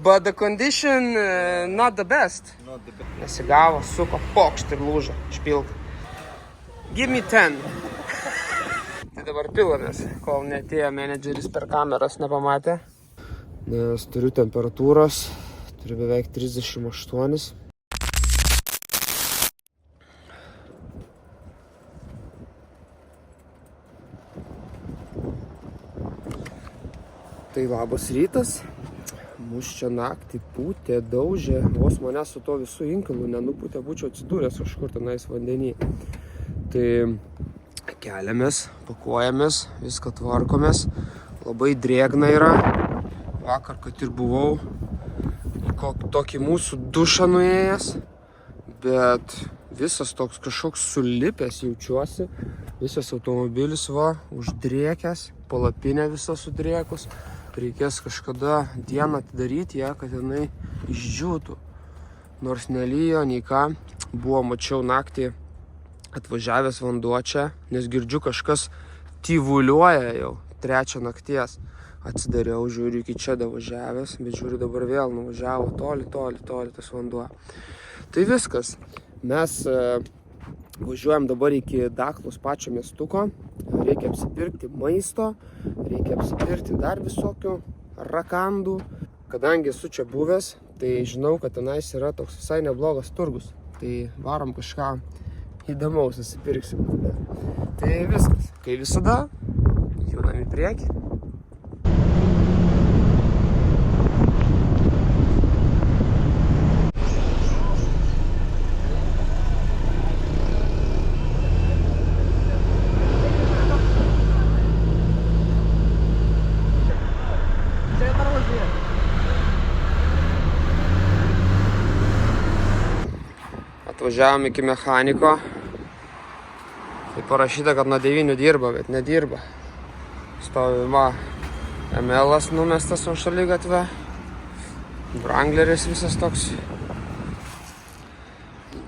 But the condition not the best. Nesigavo, suko, pokšt ir lūžo, špilka. Give me 10. Tai dabar pilamės, kol netėjo menedžeris per kameras nepamatė. Nes turiu temperatūros, turiu beveik 38. Tai labas rytas. Mūsų čia naktį pūtė, daužė, vos mane su to visų inkilu nenupūtė, būčiau atsidūręs kažkur tenais vandenį. Tai keliamės, pakuojamės, viską tvarkomės, labai drėgna yra. Vakar, kad ir buvau į tokį mūsų dušą nuėjęs, bet visas toks kažkoks sulipęs jaučiuosi, visas automobilis va, uždrėkęs, palapinė visa sudrėkus. Reikės kažkada dieną atidaryti ją, kad jinai išdžiūtų. Nors nelyjo, nei ką. Buvo, mačiau naktį atvažiavęs vanduo čia, nes girdžiu kažkas tyvuliuoja jau 3 nakties. Atsidariau, žiūriu iki čia davažiavęs, bet žiūriu dabar vėl nuvažiavo toli tas vanduo. Tai viskas. Mes važiuojam dabar iki Daklos pačio miestuko. Reikia apsipirkti maisto, reikia apsipirkti dar visokių rakandų. Kadangi esu čia buvęs, tai žinau, kad tenais yra toks visai neblogas turgus. Tai varom kažką įdomaus, susipirksim. Tai viskas. Kai visada, judam į priekį. Atvažiavom iki mechaniko. Tai parašyta, kad nuo 9 dirba, bet nedirba. Stovi ML-as numestas ant šaligatvę. Wrangleris visas toks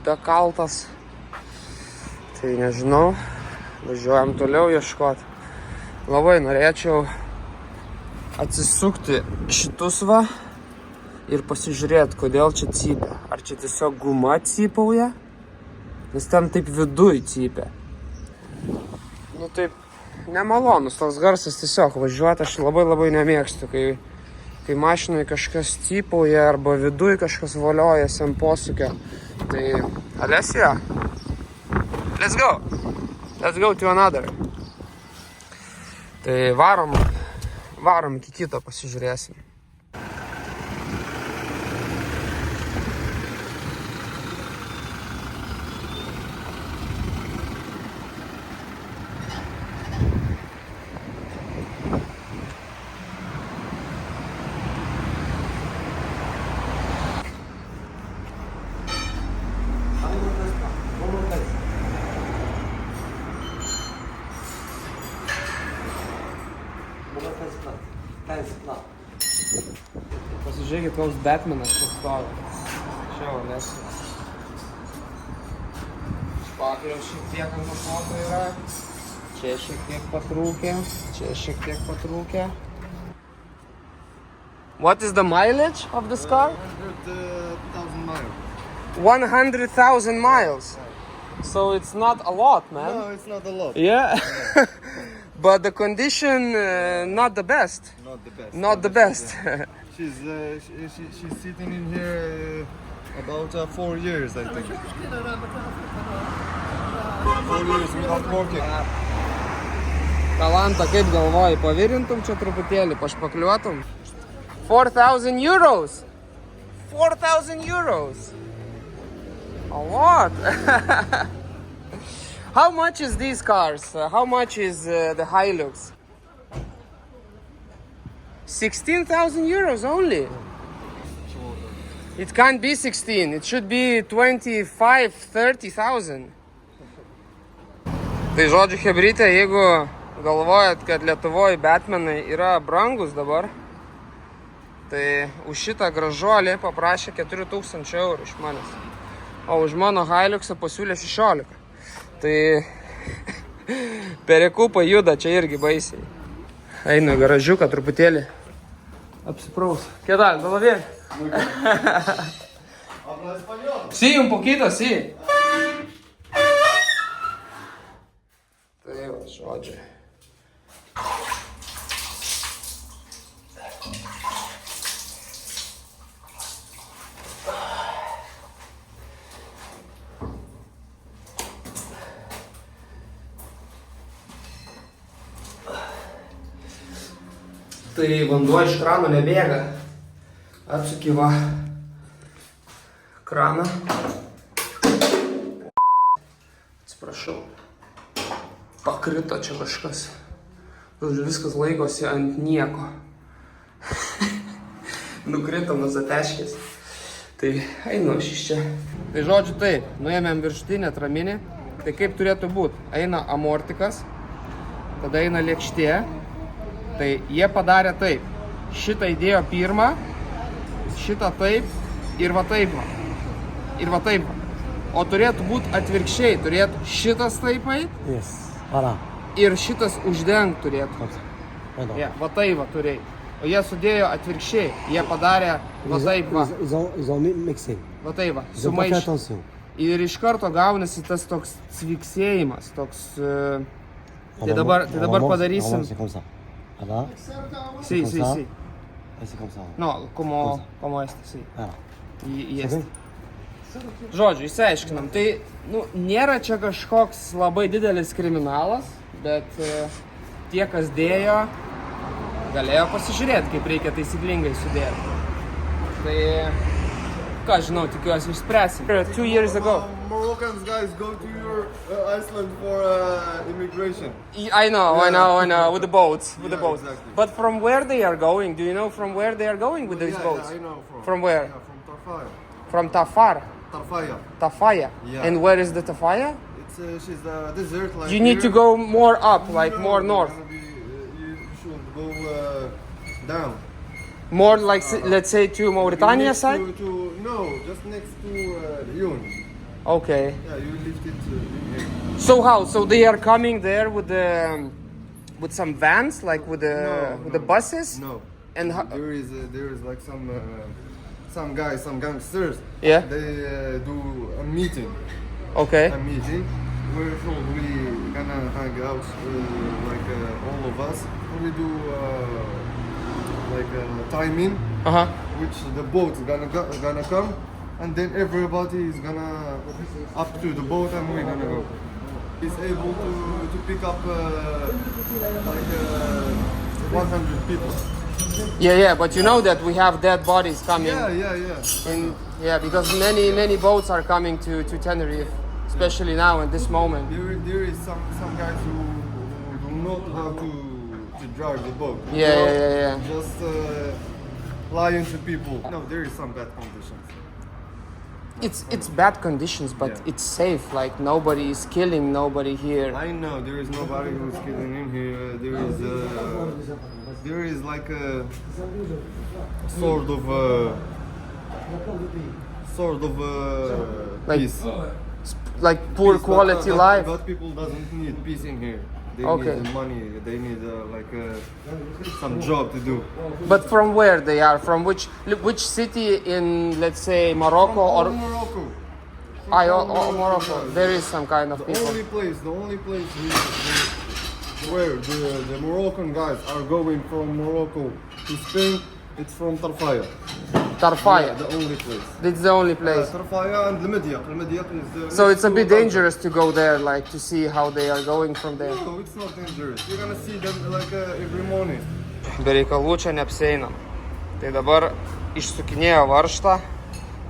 bekaltas. Tai nežinau. Važiuojam toliau ieškoti. Labai norėčiau atsisukti šitus va ir pasižiūrėti, kodėl čia cypia. Ar čia tiesiog guma cypauja? Nes ten taip viduj cypia. Nu taip, nemalonus toks garsas tiesiog važiuoti. Aš labai nemėgstu, kai mašinai kažkas cypauja arba viduj kažkas voliojasi ant posūkio. Tai, Alesija, let's go to another. Tai varom iki kito pasižiūrėsim. Pasižiūrėkit, koks Batmanas čia stovi. Čia Alesija. Špakliaus šiek tiek ant kapoto yra. Čia šiek tiek patrūkė. Čia šiek tiek patrūkė. What is the mileage of this car? 100,000 miles. 100,000 miles. So it's not a lot, man. No, it's not a lot. Yeah. But the condition not the best. Not the best. Not the best. She's sitting in here about 4 years, I think. 4 years without working. Kalanta, kaip galvoji, pavirintum čia truputėlį, pašpakliuotum? 4,000 euros! 4,000 euros! A lot! How much is these cars? How much is the Hilux? 16,000 euros only. It can't be 16. It should be 25, 30,000. Tai žodžiu, hebrytė, jeigu galvojat, kad Lietuvoje Batmanai yra brangus dabar, tai už šitą gražuolį paprašė 4,000 eurų iš manęs. O už mano Hiluxą pasiūlė 16. Tai perekupai juda čia irgi baisiai. Einu į garažiuką truputėlį apsipraus. ¿Qué tal? ¿Todo bien? Habla español. Sí, un poquito, sí. Tai va, žodžiu. Tai vanduo iš krano nebėga. Atsuki va kraną. Atsiprašau. Pakrito čia kažkas. Žodžiu, viskas laikosi ant nieko. Nukrito nuo zateškės. Tai einu aš iš čia. Tai žodžiu taip, nuėmėm viršutinę traminį. Tai kaip turėtų būti? Eina amortikas, tada eina lėkštė. Tai jie padarė taip. Šitą įdėjo pirmą, šitą taip ir va taip va. Ir va taip va. O turėtų būti atvirkščiai. Turėtų šitas taip eit. Yes, voilà. Ir šitas uždengt turėtų. Pardon. Ja, va taip va turėjai. O jie sudėjo atvirkščiai. Jie padarė va taip va. Ils ont mixé. Va taip va. Ils ont pas fait attention. Ir iš karto gaunasi tas toks cviksėjimas. Toks... Tai dabar padarysim. C'est comme ça. Voilà. Sí, comme sí, ça. sí. Et c'est comme ça. No, como este, sí. Voilà. Į este. Žodžiu, įsiaiškinam. Tai, nėra čia kažkoks labai didelis kriminalas, bet tie, kas dėjo, galėjo pasižiūrėti, kaip reikia taisyklingai sudėti. Tai, ką žinau, tikiuosi išspręsim. 2 years ago. Moroccans guys go to your Iceland for immigration. I know, with the boats. Yeah, exactly. But from where they are going? Do you know from where they are going with these boats? Yeah, I know From where? Yeah, from Tarfaya. From Tafar. Tafaya. Yeah. And where is the Tafaya? It's she's the desert like You need to go more up, like more north. You should go down. More like, let's say, to Mauritania Next side? No, just next to Lyon. Okay. Yeah, you lift it here. So how? So they are coming there with some vans, like with the buses? No. And There is like some guys, some gangsters. Yeah. They do a meeting. Okay. A meeting where we gonna hang out like all of us. We do like timing, which the boat's gonna come, and then everybody is gonna up to the boat and we're gonna go. He's able to pick up like 100 people. Yeah, but you know that we have dead bodies coming. Yeah. Because many boats are coming to Tenerife, especially now at this moment. There is some guys who do not how to drive the boat. Yeah. Just lying to people. No, there is some bad conditions. It's bad conditions, but Yeah. it's safe. Like nobody is killing nobody here. I know there is nobody who's killing in here. There is like a sort of Like peace. Like poor Peace, quality but life. But people doesn't need peace in here. They Okay. need money. They need some job to do. But from where they are? From which city in, let's say, Morocco or From Morocco. Morocco? There is some kind of The people. only place where the Moroccan guys are going from Morocco to Spain, it's from Tarfaya. Tarfaya. Yeah, the only place. It's the only place. Tarfaya and Lemediaq. Lemediaq is the. So it's a bit dangerous to go there, like to see how they are going from there. No, it's not dangerous. You're gonna see them like every morning. Be reikalų čia neapseinam. Tai dabar išsukinėjo varžtą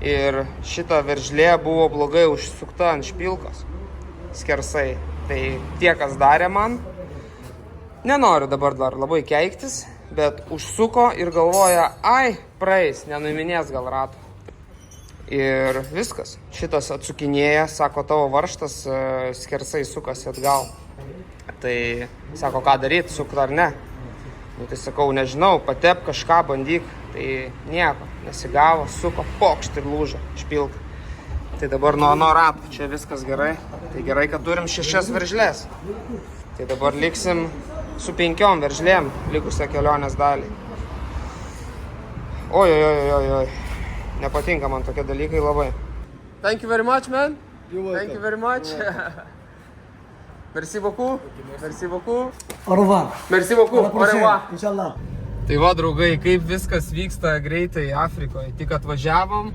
ir šita veržlė buvo blogai užsukta ant špilkos skersai. Tai tie, kas darė man, nenoriu dabar dar labai keiktis, bet užsuko ir galvoja, ai, praeis, nenuiminės gal ratų. Ir viskas. Šitas atsukinėja, sako, tavo varžtas skersai sukasi atgal. Tai sako, ką daryti, sukt ar ne. Tai sakau, nežinau, patep kažką, bandyk. Tai nieko, nesigavo, suko, pokšt ir lūžo, špilka. Tai dabar nuo ratų, čia viskas gerai. Tai gerai, kad turim 6 veržlės. Tai dabar liksim su 5 veržlėm likusią kelionės dalį. Oi. Nepatinka man tokie dalykai labai. Thank you very much, man. You're welcome. Thank you very much. Merci beaucoup. Merci beaucoup. Au revoir. Merci beaucoup. À la Au prochaine, revoir. Inch'Allah. Tai va, draugai, kaip viskas vyksta greitai Afrikoje. Tik atvažiavom.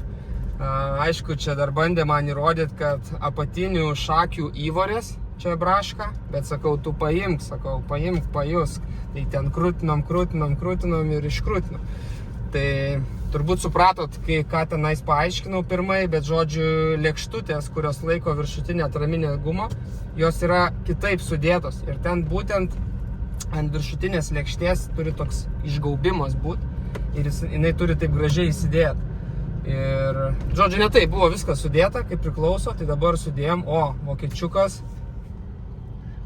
Aišku, čia dar bandė man įrodyti, kad apatinių šakių įvorės čia braška, bet sakau, tu paimk, pajusk. Tai ten krūtinom ir iškrūtinom. Tai turbūt supratot, ką tenais paaiškinau pirmai, bet žodžiu, lėkštutės, kurios laiko viršutinę atraminę gumą, jos yra kitaip sudėtos. Ir ten būtent ant viršutinės lėkštės turi toks išgaubimas būti ir jinai turi taip gražiai įsidėti. Ir, žodžiu, ne taip, buvo viskas sudėta, kaip priklauso, tai dabar sudėjom,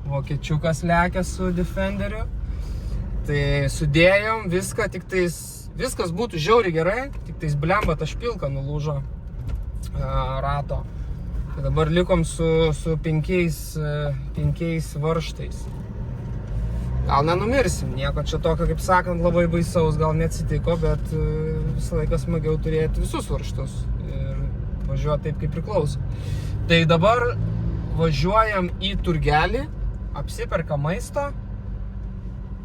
vokiečiukas lekia su Defenderiu. Tai sudėjom viską, tik tais, viskas būtų žiauriai gerai, tik tais blemba ta špilka nulūžo rato. Tai dabar likom su penkiais varžtais. Gal nenumirsim, nieko čia tokio, kaip sakant, labai baisaus gal neatsitiko, bet visą laiką smagiau turėti visus varžtus ir važiuoti taip, kaip priklauso. Tai dabar važiuojam į turgelį, apsiperka maisto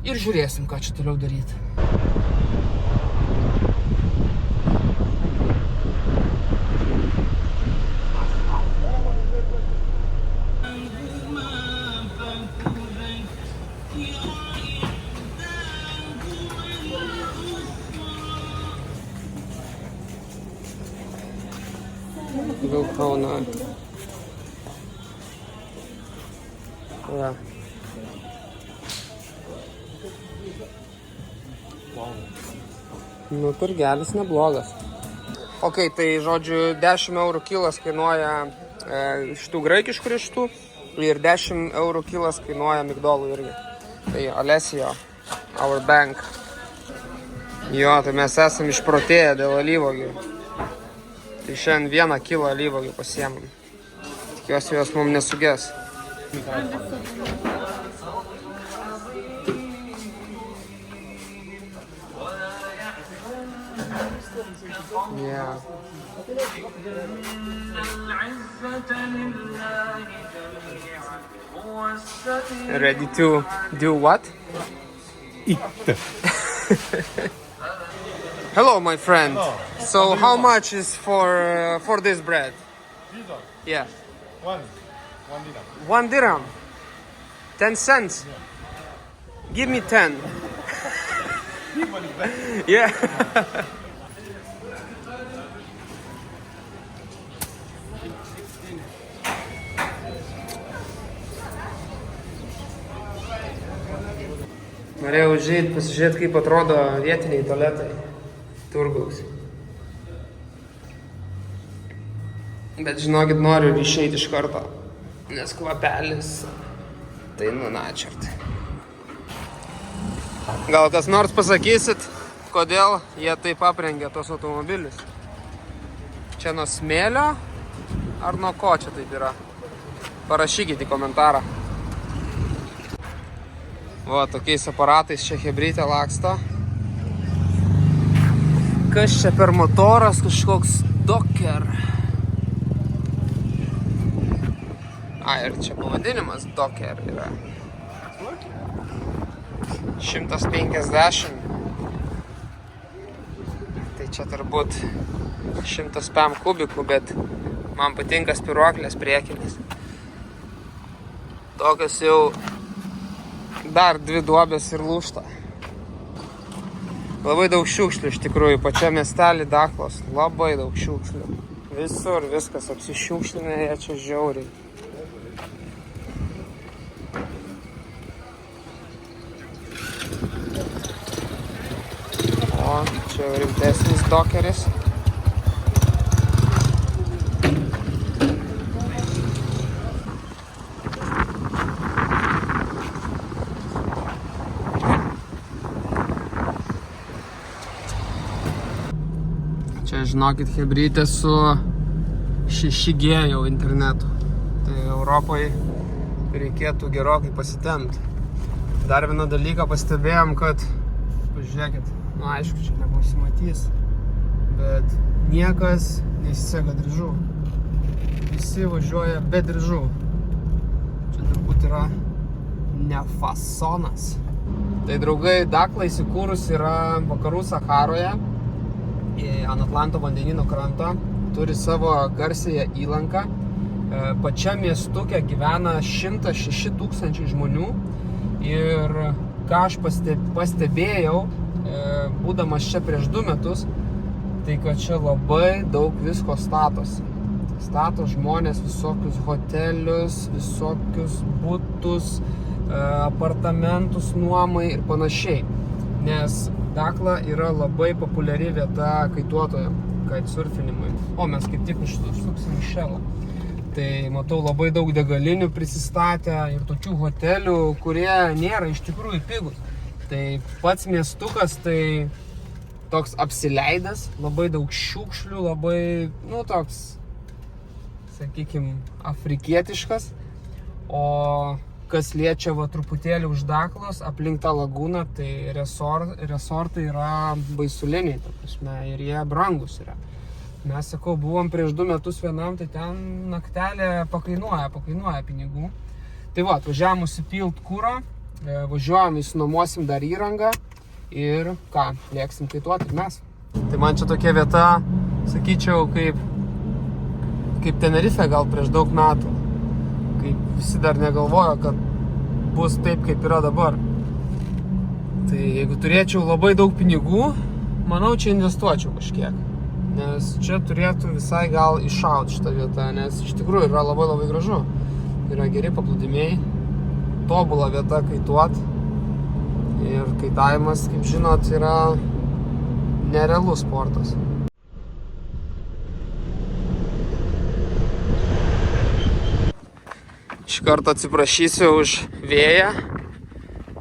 ir žiūrėsim, ką čia toliau daryti. Vilkauna. Ja. Nu, turgelis neblogas. Ok, tai žodžiu, 10 eurų kilas kainuoja šitų graikiškų riešutų ir 10 eurų kilas kainuoja migdolų irgi. Tai Alessio, our bank. Jo, tai mes esam išprotėję dėl alyvuogių. Tai šiandien 1 kilą alyvuogių pasiėmam. Tikiuosi, jos mums nesugės. Yeah. Ready to do what? Eat. Hello, my friend. Hello. So, how much is for this bread? This one, Yeah, one dirham. 1 dirham. 10 cents. Give me 10. Yeah. Norėjau užėjti, pasižiūrėti, kaip atrodo vietiniai tualetai turgaus. Bet žinokit, noriu ir išeiti iš karto, nes kvapelis tai nunačiart. Gal kas nors pasakysit, kodėl jie taip aprengia tos automobilius? Čia nuo smėlio ar nuo ko čia taip yra? Parašykite į komentarą. Va, tokiais aparatais čia hebrytė laksto. Kas čia per motoras, kažkoks Docker. Ir čia pavadinimas Docker yra. 150. Tai čia turbūt 100 pm kubikų, bet man patinka spiruoklės priekinis. Tokios jau dar 2 duobės ir lūžta. Labai daug šiukšlių iš tikrųjų, pačia miestelį Daklos, labai daug šiukšlių. Visur viskas apsišiukšlinę, jie čia žiauriai. O, čia rimtesnis Dockeris. Čia, žinokit, hebrytė su 6G jau internetu. Tai Europoje reikėtų gerokai pasitemti. Dar vieną dalyką pastebėjom, kad, pažiūrėkit, aišku, čia nepasimatys, bet niekas nesisega diržų. Visi važiuoja be diržų. Čia turbūt yra ne fasonas. Tai draugai, Dakla įsikūrus yra vakarų Saharoje, ant Atlanto vandenyno kranto. Turi savo garsiąją įlanką. Pačiam miestuke gyvena 106 000 žmonių. Ir ką aš pastebėjau, būdamas čia prieš 2 metus, tai kad čia labai daug visko statosi. Stato žmonės visokius hotelius, visokius butus, apartamentus nuomai ir panašiai. Nes Dakla yra labai populiari vieta kaituotojam, kitesurfinimui. O mes kaip tik užsuksim į Šelą. Tai matau labai daug degalinių prisistatę ir tokių hotelių, kurie nėra iš tikrųjų pigus. Tai pats miestukas tai toks apsileidęs, labai daug šiukšlių, labai, toks, sakykime, afrikietiškas. O kas liečia truputėlį už Daklos, aplink tą lagūną, tai resortai yra baisuliniai, ta prasme, ir jie brangus yra. Mes, sakau, buvom prieš 2 metus vienam, tai ten naktelė pakainuoja pinigų. Tai atvažiavam užsipilt kūro, važiuojam, įsinuomosim dar įrangą ir lėksim kaituoti ir mes. Tai man čia tokia vieta, sakyčiau, kaip Tenerife gal prieš daug metų. Kaip visi dar negalvojo, kad bus taip, kaip yra dabar. Tai jeigu turėčiau labai daug pinigų, manau, čia investuočiau kažkiek. Nes čia turėtų visai gal iššauti šitą vietą, nes iš tikrųjų yra labai labai gražu. Yra geri paplūdimiai, tobula vieta kaituot. Ir kaitavimas, kaip žinot, yra nerealus sportas. Iš karto atsiprašysiu už vėją,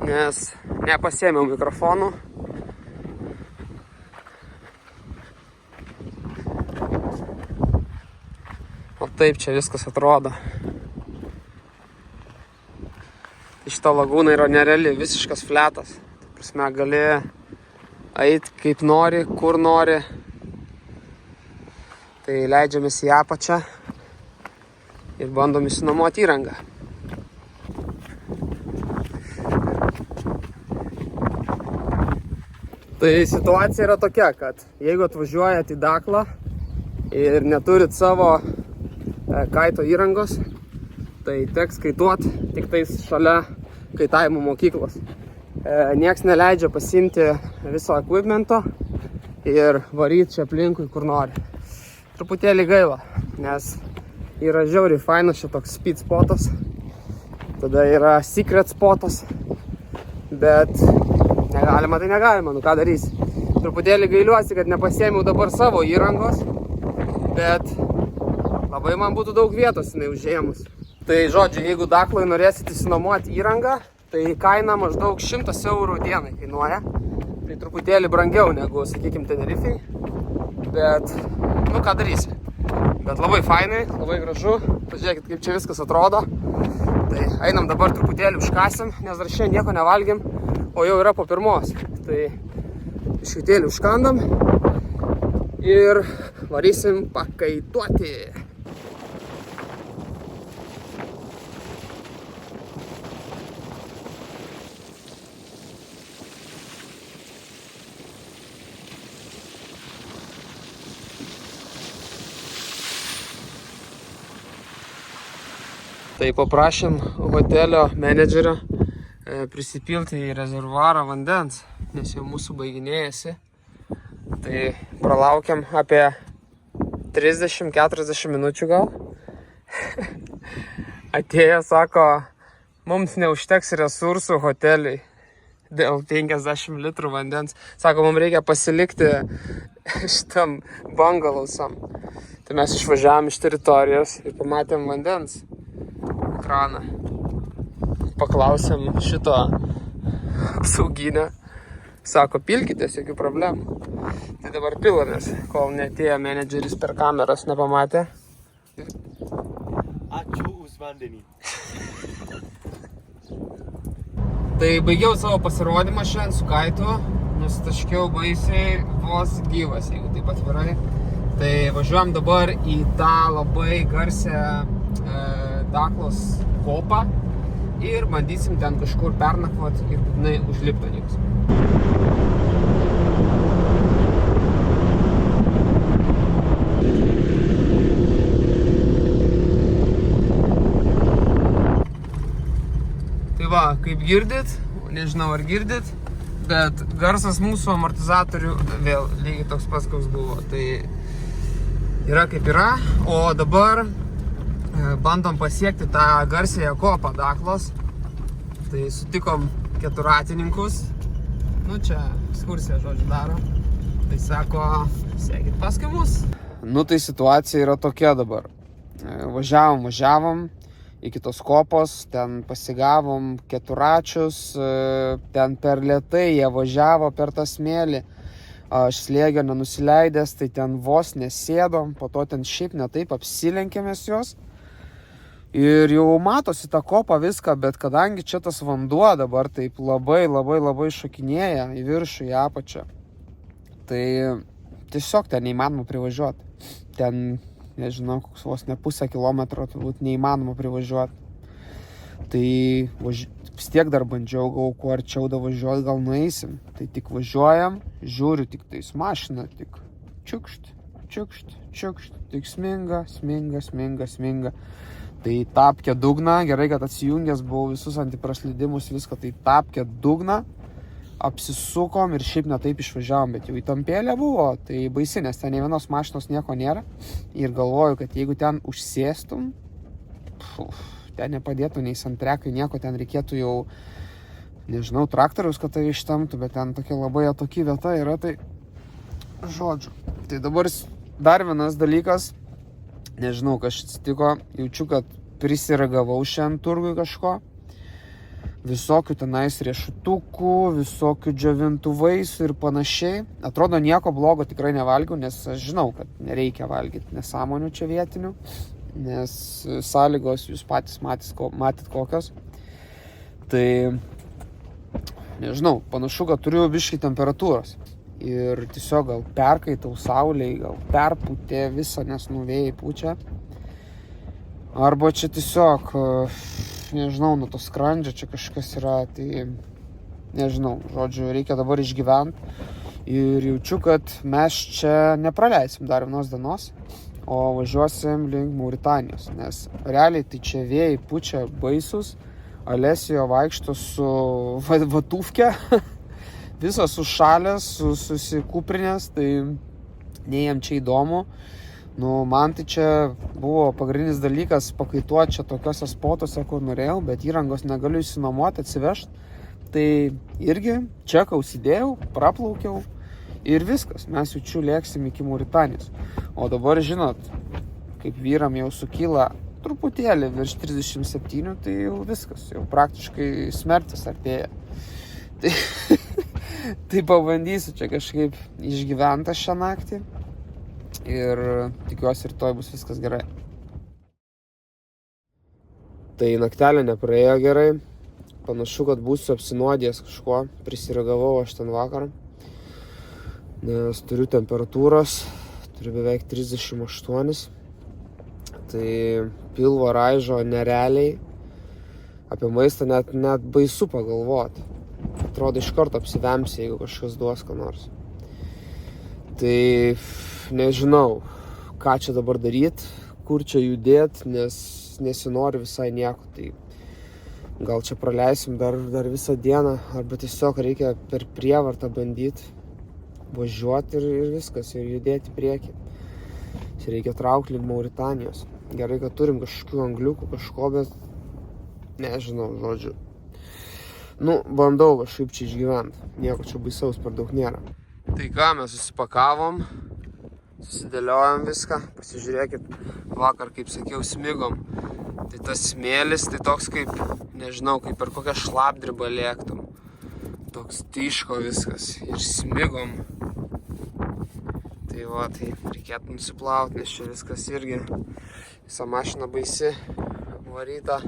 nes nepasiėmiau mikrofonų. O taip čia viskas atrodo. Šita lagūna yra nereali, visiškas fletas. Tai prasme, gali eit kaip nori, kur nori. Tai leidžiamės į apačią ir bandom įsinuomoti įrangą. Tai situacija yra tokia, kad jeigu atvažiuojat į Daklą ir neturit savo kaito įrangos, tai teks kaituot tik tais šalia kaitavimo mokyklos. Nieks neleidžia pasiimti viso equipmento ir varyti čia aplinkui, kur nori. Truputėlį gaila, nes yra žiauriai fainas čia toks speed spotas, tada yra secret spotas, bet negalima, tai negalima, ką darysi. Truputėlį gailiuosi, kad nepasiėmiau dabar savo įrangos, bet labai man būtų daug vietos jinai užėmus. Tai žodžiu, jeigu Dakloj norėsit įsinuomoti įrangą, tai kaina maždaug 100 eurų dienai kainuoja. Tai truputėlį brangiau negu, sakykime, Tenerifei. Bet, ką darysi. Bet labai fainai, labai gražu. Pažiūrėkit, kaip čia viskas atrodo. Tai einam dabar truputėlį užkasim, nes dar šiandien nieko nevalgėm, o jau yra po 1. Tai iškaitėlį užkandam ir varysim pakaituoti. Tai paprašėm hotelio menedžerio prisipilti į rezervuarą vandens, nes jau mūsų baiginėjasi. Tai pralaukiam apie 30-40 minučių gal. Atėjo, sako, mums neužteks resursų hoteliui dėl 50 litrų vandens. Sako, mums reikia pasilikti šitam bungalousam. Tai mes išvažiavom iš teritorijos ir pamatėm vandens kraną. Paklausėm šito apsauginio. Sako, pilkitės, jokių problemų. Tai dabar pilamės, kol neatėjo menedžeris per kameras, nepamatė. Ačiū už vandenį. Tai baigiau savo pasirodymą šiandien su kaitu. Nusitaškiau baisiai vos gyvas, jeigu taip atvirai. Tai važiuojam dabar į tą labai garsią Daklos kopą ir bandysim ten kažkur pernakvot ir būtinai užlipti ant jos. Tai va, kaip girdit, nežinau ar girdit, bet garsas mūsų amortizatorių vėl lygiai toks pats, koks buvo. Tai yra kaip yra, o dabar bandom pasiekti tą garsėją kopą Daklos. Tai sutikom keturratininkus. Nu čia ekskursiją, žodžiu, daro. Tai sako, sekit paskui mus. Nu tai situacija yra tokia dabar. Važiavom iki tos kopos, ten pasigavom keturračius, ten per lėtai jie važiavo per tą smėlį. Aš slėgio nenusileidęs, tai ten vos nesėdom, po to ten šiaip ne taip apsilenkėmės jos. Ir jau matosi tą kopą viską, bet kadangi čia tas vanduo dabar taip labai šokinėja į viršų, į apačią, tai tiesiog ten neįmanoma privažiuoti. Ten, nežinau, koks vos ne pusę kilometro turbūt neįmanoma privažiuoti. Tai vis tiek dar bandžiau, kuo arčiau davažiuoti, gal nueisim. Tai tik važiuojam, žiūriu tik tais mašiną, tik čiukšt, tik sminga. Tai tapkė dugną, gerai, kad atsijungęs buvau visus antipraslydimus, viską, tai tapkė dugną, apsisukom ir šiaip netaip išvažiavom, bet jau įtampėlė buvo, tai baisi, nes ten nei vienos mašinos nieko nėra. Ir galvoju, kad jeigu ten užsėstum, ten nepadėtų nei santrekai, nieko, ten reikėtų jau, nežinau, traktoriaus, kad tai ištamtų, bet ten tokia labai atoki vieta yra, tai žodžiu. Tai dabar dar vienas dalykas, nežinau, kas atsitiko, jaučiu, kad prisiragavau šiandien turgui kažko. Visokių tenais riešutukų, visokių džiovintų vaisių ir panašiai. Atrodo, nieko blogo tikrai nevalgiau, nes aš žinau, kad nereikia valgyti nesąmonių čia vietinių, nes sąlygos jūs patys matyt kokios. Tai, nežinau, panašu, kad turiu biškį temperatūros. Ir tiesiog gal perkaitau saulėj, gal perpūtė visą, nes vėjai pučia. Arba čia tiesiog, nežinau, nuo to skrandžio čia kažkas yra, tai nežinau, žodžiu, reikia dabar išgyventi. Ir jaučiu, kad mes čia nepraleisim dar vienos dienos, o važiuosim link Mauritanijos, nes realiai tai čia vėjai pučia baisus, Alesijo vaikšto su vatufke, visos sušalės, susikūprinės, tai nei jam čia įdomu. Man tai čia buvo pagrindinis dalykas pakaituoti čia tokiuose spotuose, kur norėjau, bet įrangos negaliu išsinuomoti, atsivežti. Tai irgi čeką užsidėjau, praplaukiau ir viskas. Mes jau čia lėksim iki Mauritanijos. O dabar, žinot, kaip vyram jau sukyla truputėlį virš 37, tai jau viskas, jau praktiškai smertis artėja. Tai pabandysiu čia kažkaip išgyventi šią naktį ir tikiuosi rytoj bus viskas gerai. Tai naktelė nepraėjo gerai, panašu, kad būsiu apsinuodėjęs kažkuo, prisiragavau aš ten vakar, nes turiu temperatūros, turiu beveik 38, tai pilvo raižo nerealiai, apie maistą net baisu pagalvoti. Atrodo, iš karto apsivemsi, jeigu kažkas duos ką nors. Tai nežinau, ką čia dabar daryti, kur čia judėti, nes nesinori visai nieko. Tai gal čia praleisim dar visą dieną, arba tiesiog reikia per prievartą bandyti važiuoti ir viskas, ir judėti į priekį. Čia reikia traukti link Mauritanijos. Gerai, kad turim kažkokių angliukų, kažko, bet nežinau, žodžiu. Bandau kažkaip čia išgyventi. Nieko čia baisaus per daug nėra. Tai ką, mes susipakavom, susidėliojom viską. Pasižiūrėkit, vakar, kaip sakiau, smigom. Tai tas smėlis, tai toks kaip, nežinau, kaip per kokią šlapdribą lėktum. Toks tyško viskas. Ir smigom. Tai va, tai reikėtų nusiplauti, nes čia viskas irgi. Visa mašina baisi, varyta.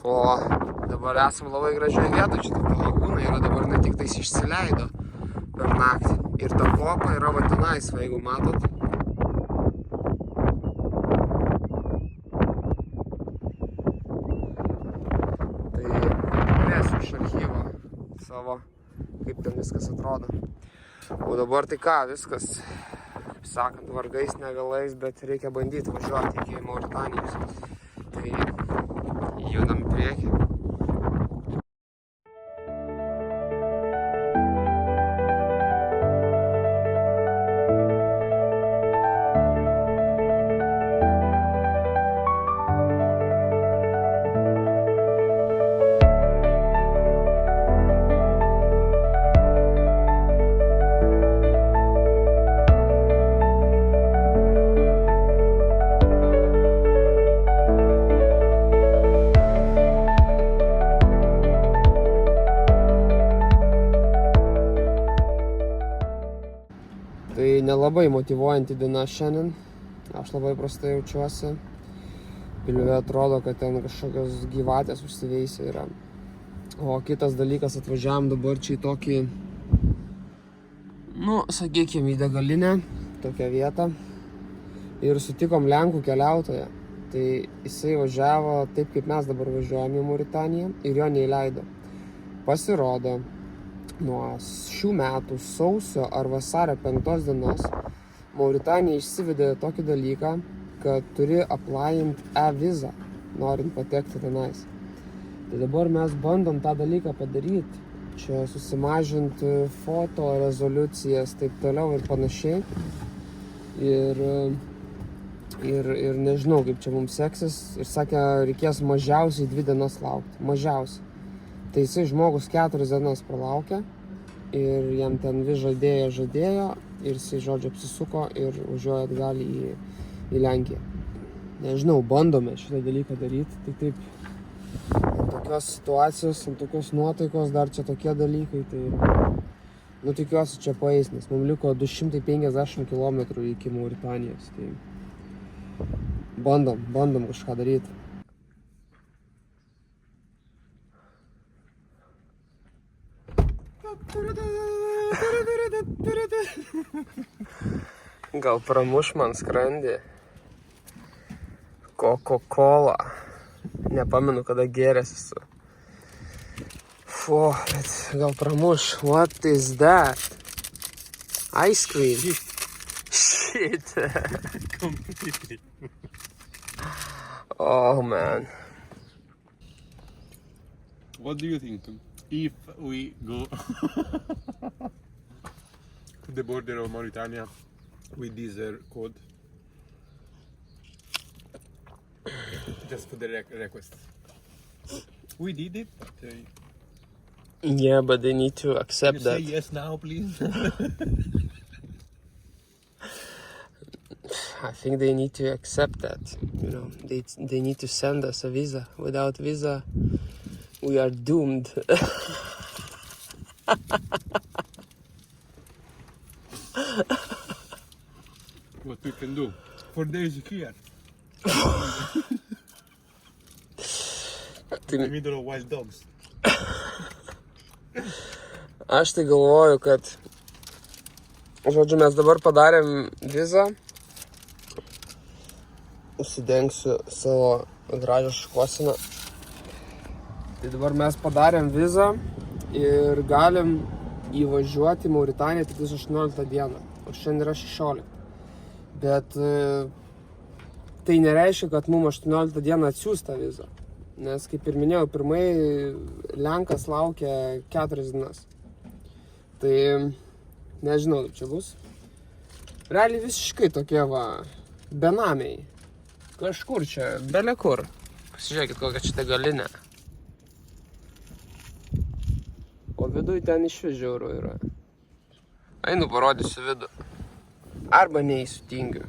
O dabar esam labai gražioje vietoje, čia tokia lagūna yra, dabar jinai tik tais išsileido per naktį. Ir ta kopa yra va tenais, va, jeigu matot. Tai mėsiu iš archyvo savo, kaip ten viskas atrodo. O dabar tai ką, viskas, kaip sakant, vargais negalais, bet reikia bandyti važiuoti iki Mauritanijos. Tai judam į priekį. Tai nelabai motyvuojanti diena šiandien. Aš labai prastai jaučiuosi. Pilve atrodo, kad ten kažkokios gyvatės užsiveisė yra. O kitas dalykas, atvažiavam dabar čia į tokį, sakykime, į degalinę, tokią vietą. Ir sutikom lenkų keliautoją. Tai jisai važiavo taip, kaip mes dabar važiuojame į Mauritaniją ir jo neįleido. Pasirodo, nuo šių metų sausio ar vasario 5 dienos Mauritanija išsivedė tokį dalyką, kad turi aplayint e-vizą, norint patekti tenais. Tai dabar mes bandom tą dalyką padaryti, čia susimažinti foto, rezoliucijas, taip toliau ir panašiai. Ir nežinau, kaip čia mums seksis. Ir sakė, reikės mažiausiai 2 dienas laukti. Mažiausiai. Tai jisai žmogus 4 dienas pralaukė ir jam ten vis žadėjo ir jisai, žodžiu, apsisuko ir važiuoja atgal į Lenkiją. Nežinau, bandome šitą dalyką daryti, tai taip, ant tokios situacijos, ant tokios nuotaikos, dar čia tokie dalykai, tai tikiuosi čia paeis, nes mums liko 250 km iki Mauritanijos, tai bandom kažką daryti. Gal pramuš man skrandį. Coca-Cola. Nepamenu, kada gėręs esu. Bet gal pramuš. What is that? Ice cream. Shit. Completely. Oh man. What do you think? If we go to the border of Mauritania with this code, just for the request. We did it, but Yeah, but they need to accept that. say yes now, please. I think they need to accept that. You know, they need to send us a visa. Without visa, we are doomed. What we can do? 4 days here. In the middle of wild dogs. Aš tai galvoju, kad, žodžiu, mes dabar padarėm vizą. Užsidengsiu savo gražią šukuoseną. Tai dabar mes padarėm vizą ir galim įvažiuoti į Mauritaniją tik 18 dieną. O šiandien yra 16. Bet tai nereiškia, kad mums 18 dieną atsiųs tą vizą. Nes, kaip ir minėjau, pirmai Lenkas laukia 4 dienas. Tai nežinau, kaip čia bus. Realiai visiškai tokie benamiai. Kažkur čia, belekur. Pasižiūrėkit, kokia čia degalinė. O viduj ten išvis žiauru yra. Einu parodysiu vidų. Arba neįsiu, tingiu.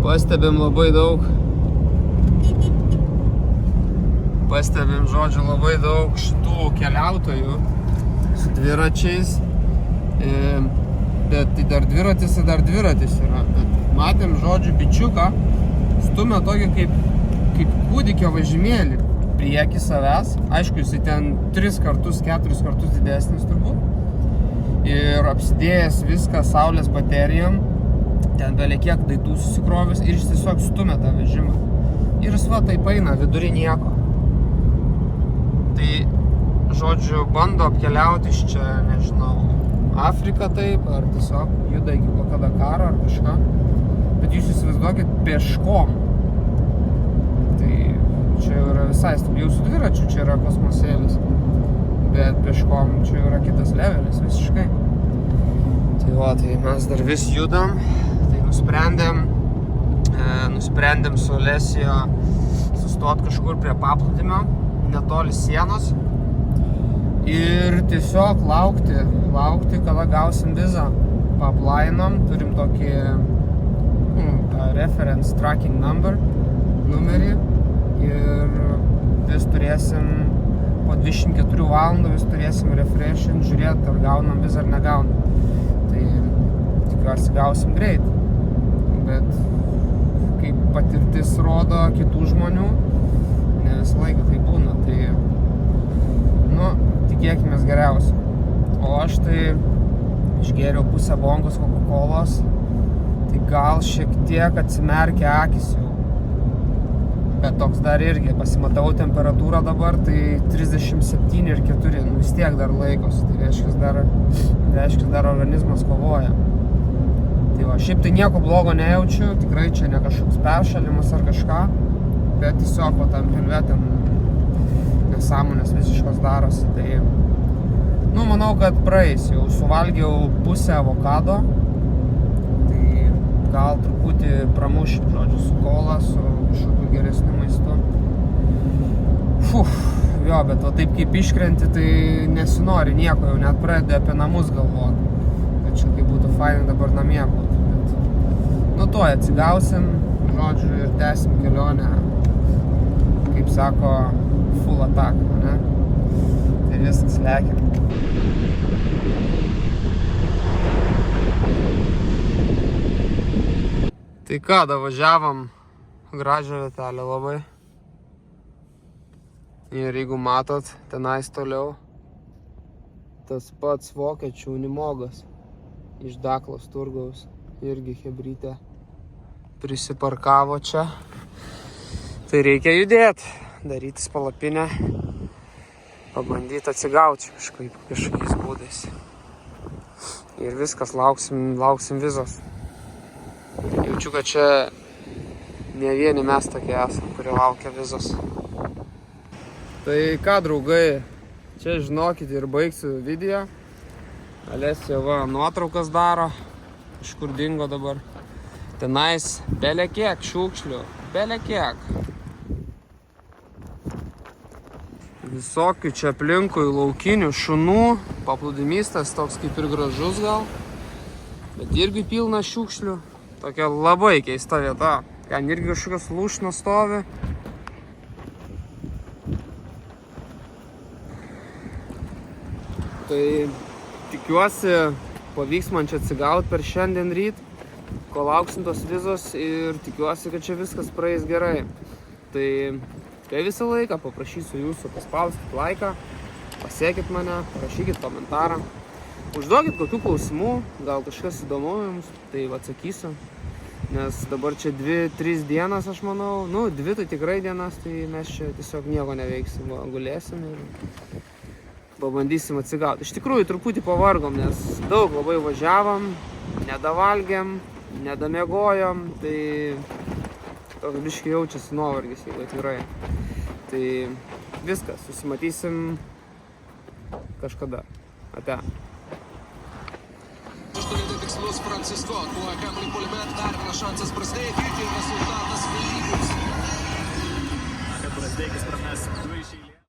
Pastebim labai daug. Pastebim, žodžiu, labai daug šitų keliautojų su dviračiais. Bet tai dar dviratis yra. Bet matėm, žodžiu, bičiuką stumia tokį kaip kūdikio vežimėlį prieki savęs. Aišku, jisai ten 3 kartus, 4 kartus didesnis turbūt. ir apsidėjęs viską saulės baterijom, ten belie kiek daiktų susikrovęs ir jis tiesiog stumia tą vežimą. Ir jis va taip eina, vidury nieko. Tai, žodžiu, bando apkeliauti iš čia, nežinau, Afriką taip, ar tiesiog juda iki kokio Dakaro ar kažką. Bet jūs įsivaizduokit peškom. Tai čia jau yra visai, jau su dviračiu čia yra kosmosėlis. Bet peškom čia jau yra kitas levelis visiškai. Tai va, tai mes dar vis judam. Tai nusprendėm su Olesijo sustot kažkur prie paplūdimio, netoli sienos. Ir tiesiog laukti, kada gausim vizą. Paplainom, turim tokį reference tracking numerį ir vis turėsim po 24 valandų vis turėsim refreshint, žiūrėti, ar gaunam vizą ar negaunam. Tai tikiuosi gausim greit. Bet kaip patirtis rodo kitų žmonių, ne visą laiką tai būna. Tai, tikėkimės geriausia. O aš tai išgėriau pusę bonkos Coca-Colos, tai gal šiek tiek atsimerkia akis jau. Bet toks dar irgi, pasimatau temperatūrą dabar, tai 37,4, vis tiek dar laikosi, tai reiškia dar organizmas kovoja. Tai va, šiaip tai nieko blogo nejaučiu, tikrai čia ne kažkoks peršalimas ar kažką, bet tiesiog va tam pilve ten nesąmonės visiškos darosi. Tai, manau, kad praeis, jau suvalgiau pusę avokado, tai gal truputį pramušim, žodžiu, su kola, su kažkokiu geresniu maistu. Jo, bet va taip kaip iškrenti, tai nesinori nieko, jau net pradedi apie namus galvoti. Bet čia kaip būtų fainai dabar namie būtų. Bet tuoj atsigausim, žodžiu, ir tęsim kelionę, kaip sako, full attack, ne? Tai viskas lekia. Tai ką, davažiavom gražią vietelę labai. Ir jeigu matot, tenais toliau tas pats vokiečių Unimogas iš Daklos turgaus, irgi hebrytė prisiparkavo čia. Tai reikia judėti, darytis palapinę, pabandyti atsigauti kažkokiais būdais. Ir viskas, lauksim vizos. Jaučiu, kad čia ne vieni mes tokie esam, kurie laukia vizos. Tai ką, draugai, čia žinokit ir baigsiu video. Olesija va nuotraukas daro, iš kur dingo dabar. Tenais bele kiek šiukšlių, bele kiek. Visokių čia aplinkui laukinių šunų, paplūdimystas toks kaip ir gražus gal, bet irgi pilna šiukšlių. Tokia labai keista vieta. Ten irgi kažkokios lūšnos stovi. Tai tikiuosi pavyks man čia atsigauti per šiandien ryt, kol lauksim tos vizos ir tikiuosi, kad čia viskas praeis gerai. Tai kai visą laiką paprašysiu jūsų paspauskit laiką, pasiekit mane, parašykit komentarą. Užduokit kokių klausimų, gal kažkas įdomu jums, tai atsakysiu. Nes dabar čia 2-3 dienas, aš manau, 2 tai tikrai dienas, tai mes čia tiesiog nieko neveiksim, gulėsim ir pabandysim atsigauti. Iš tikrųjų, truputį pavargom, nes daug labai važiavom, nedavalgėm, nedamiegojom, tai toks biškai jaučiasi nuovargis, jeigu atvirai. Tai viskas, susimatysim kažkada. Ate. Tikslus Francisko, tuo kamuolį puolime dar vienas šansas Brazdeikui ir rezultatas lygus. Kad Brazdeikis prames 2 iš